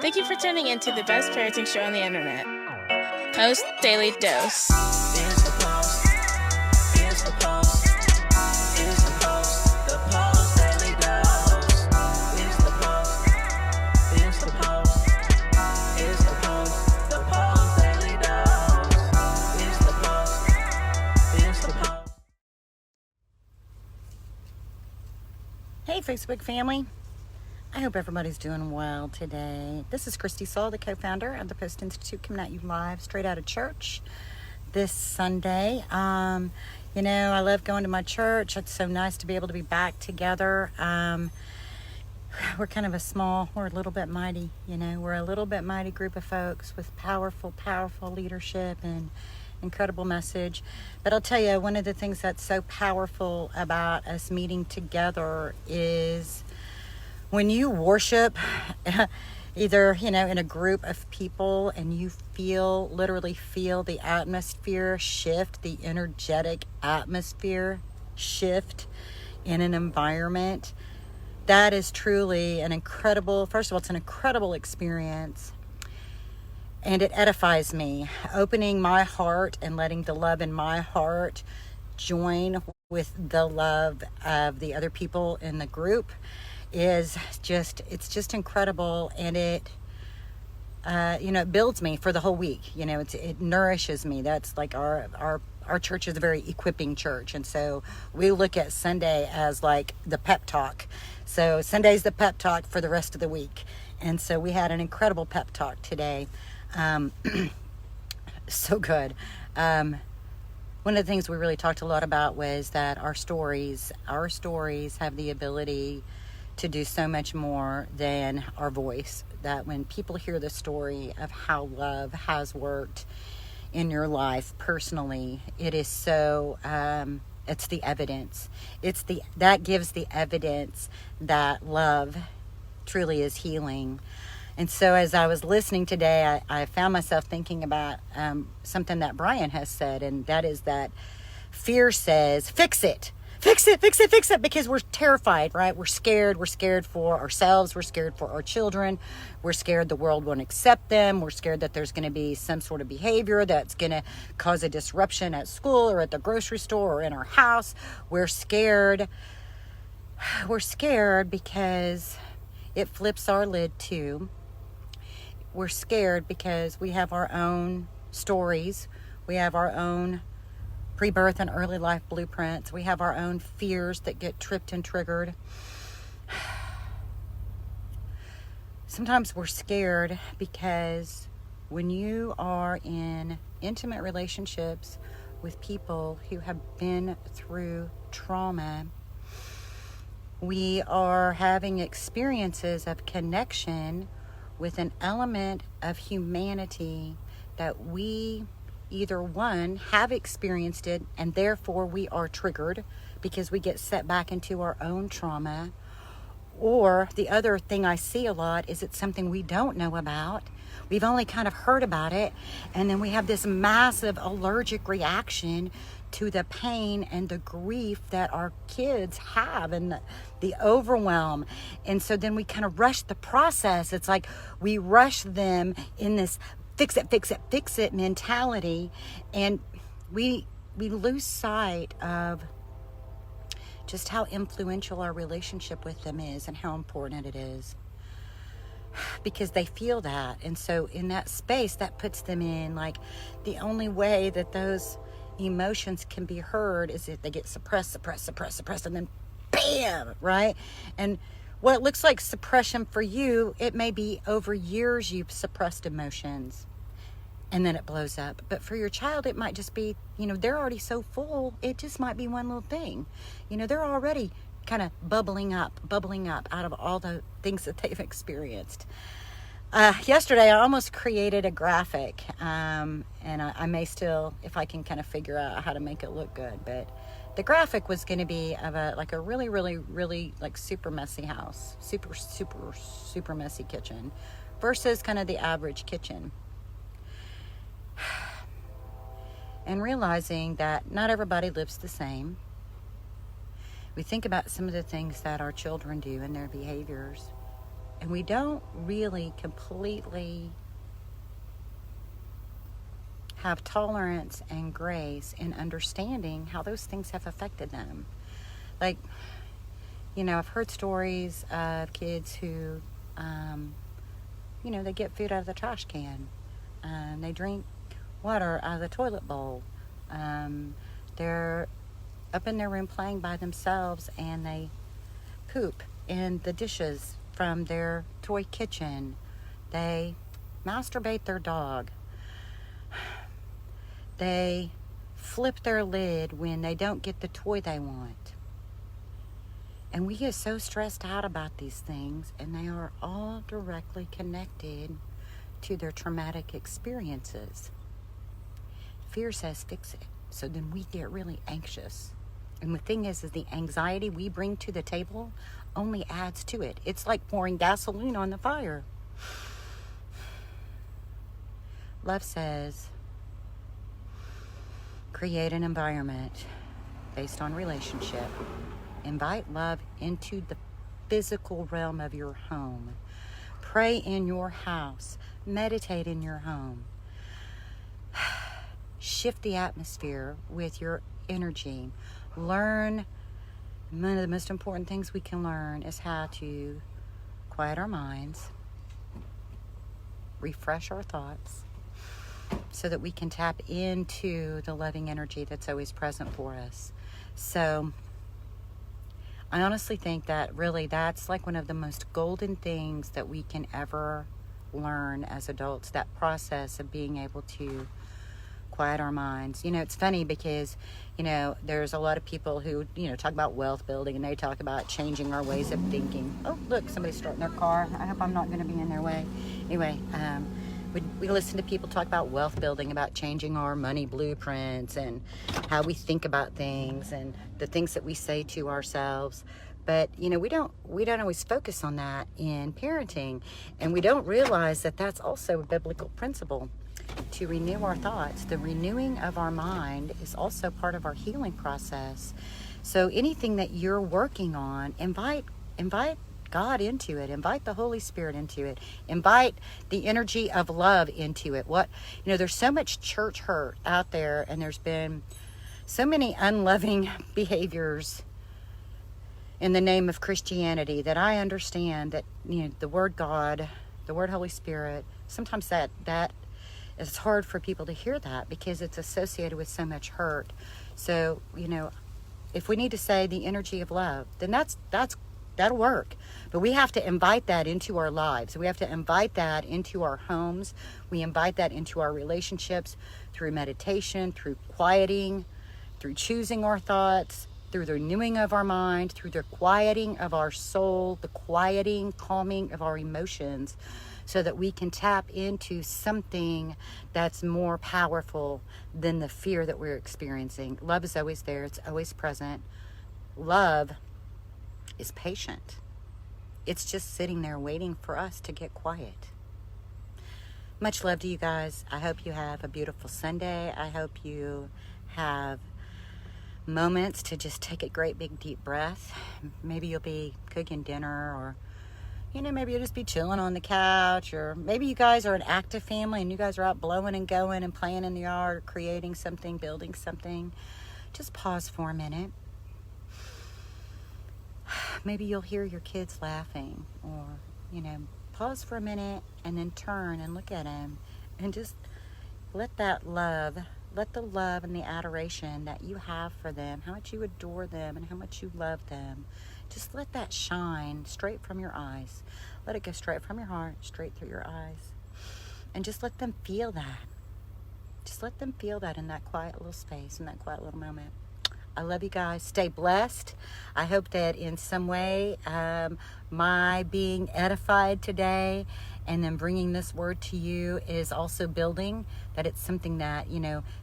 Thank you for tuning in to the best parenting show on the internet, Post Daily Dose. It's the Post. It's the Post. It's the Post. The Post Daily Dose. It's the Post. It's the Post. It's the Post. The Post Daily Dose. It's the Post. It's the Post. Hey, Facebook family. I hope everybody's doing well today. This is Kristi, Saul, the co-founder of the Post+Institute, coming at you live straight out of church this Sunday. I love going to my church. It's so nice to be able to be back together. We're kind of we're a little bit mighty, we're a little bit mighty group of folks with powerful leadership and incredible message. But I'll tell you, one of the things that's so powerful about us meeting together is when you worship, either, in a group of people and you literally feel the atmosphere shift, the energetic atmosphere shift in an environment, that is truly first of all, it's an incredible experience. And it edifies me, opening my heart and letting the love in my heart join with the love of the other people in the group it's just incredible. And it builds me for the whole week. It nourishes me. That's like our church is a very equipping church. And so we look at Sunday as like the pep talk. So Sunday's the pep talk for the rest of the week. And so we had an incredible pep talk today. So good. One of the things we really talked a lot about was that our stories have the ability to do so much more than our voice. That when people hear the story of how love has worked in your life personally, it is so, it's the evidence. That gives the evidence that love truly is healing. And so as I was listening today, I found myself thinking about something that Brian has said, and that is that fear says, fix it, because we're terrified, right? We're scared for ourselves, we're scared for our children, we're scared the world won't accept them, we're scared that there's going to be some sort of behavior that's going to cause a disruption at school or at the grocery store or in our house. We're scared because it flips our lid too. We're scared because we have our own stories. We have our own pre-birth and early life blueprints. We have our own fears that get tripped and triggered. Sometimes we're scared because when you are in intimate relationships with people who have been through trauma, we are having experiences of connection with an element of humanity that we either one, have experienced it and therefore we are triggered because we get set back into our own trauma. Or the other thing I see a lot is it's something we don't know about. We've only kind of heard about it, and then we have this massive allergic reaction to the pain and the grief that our kids have and the overwhelm. And so then we kind of rush the process. It's like we rush them in this fix it mentality, and we lose sight of just how influential our relationship with them is and how important it is, because they feel that. And so in that space, that puts them in like the only way that those emotions can be heard is if they get suppressed, and then bam, right? And what looks like suppression for you, it may be over years you've suppressed emotions and then it blows up. But for your child, it might just be, they're already so full, it just might be one little thing. They're already kind of bubbling up out of all the things that they've experienced. Yesterday, I almost created a graphic, and I may still, if I can kind of figure out how to make it look good, but the graphic was going to be of a really, really, really like super messy house, super messy kitchen versus kind of the average kitchen. And realizing that not everybody lives the same. We think about some of the things that our children do and their behaviors, And we don't really completely have tolerance and grace in understanding how those things have affected them. Like, you know, I've heard stories of kids who, you know, they get food out of the trash can. They drink water out of the toilet bowl. They're up in their room playing by themselves and they poop in the dishes from their toy kitchen. They masturbate their dog. They flip their lid when they don't get the toy they want. And we get so stressed out about these things, and they are all directly connected to their traumatic experiences. Fear says fix it. So then we get really anxious. And the thing is the anxiety we bring to the table only adds to it. It's like pouring gasoline on the fire. Love says, create an environment based on relationship. Invite love into the physical realm of your home. Pray in your house. Meditate in your home. Shift the atmosphere with your energy. Learn. One of the most important things we can learn is how to quiet our minds, refresh our thoughts, so that we can tap into the loving energy that's always present for us. So I honestly think that really that's like one of the most golden things that we can ever learn as adults, that process of being able to quiet our minds. You know, it's funny because, you know, there's a lot of people who, you know, talk about wealth building, and they talk about changing our ways of thinking. Oh, look, somebody's starting their car. I hope I'm not going to be in their way. Anyway, we listen to people talk about wealth building, about changing our money blueprints and how we think about things and the things that we say to ourselves. But, you know, we don't always focus on that in parenting, and we don't realize that that's also a biblical principle. To renew our thoughts, the renewing of our mind is also part of our healing process. So anything that you're working on, invite God into it, invite the Holy Spirit into it, invite the energy of love into it. There's so much church hurt out there, and there's been so many unloving behaviors in the name of Christianity that I understand that, you know, the word God, the word Holy Spirit, sometimes that it's hard for people to hear that because it's associated with so much hurt. So, you know, if we need to say the energy of love, then that'll work. But we have to invite that into our lives. We have to invite that into our homes. We invite that into our relationships through meditation, through quieting, through choosing our thoughts, through the renewing of our mind, through the quieting of our soul, the quieting, calming of our emotions, so that we can tap into something that's more powerful than the fear that we're experiencing. Love is always there. It's always present. Love is patient. It's just sitting there waiting for us to get quiet. Much love to you guys. I hope you have a beautiful Sunday. I hope you have moments to just take a great big deep breath. Maybe you'll be cooking dinner, or maybe you'll just be chilling on the couch, or maybe you guys are an active family and you guys are out blowing and going and playing in the yard, creating something, building something. Just pause for a minute. Maybe you'll hear your kids laughing, or, pause for a minute and then turn and look at them and just let the love and the adoration that you have for them, how much you adore them and how much you love them, just let that shine straight from your eyes. Let it go straight from your heart, straight through your eyes. And just let them feel that. Just let them feel that in that quiet little space, in that quiet little moment. I love you guys. Stay blessed. I hope that in some way my being edified today and then bringing this word to you is also building, that it's something that,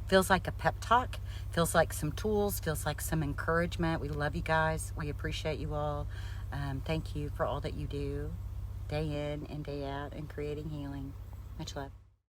feels like a pep talk, feels like some tools, feels like some encouragement. We love you guys. We appreciate you all. Thank you for all that you do day in and day out in creating healing. Much love.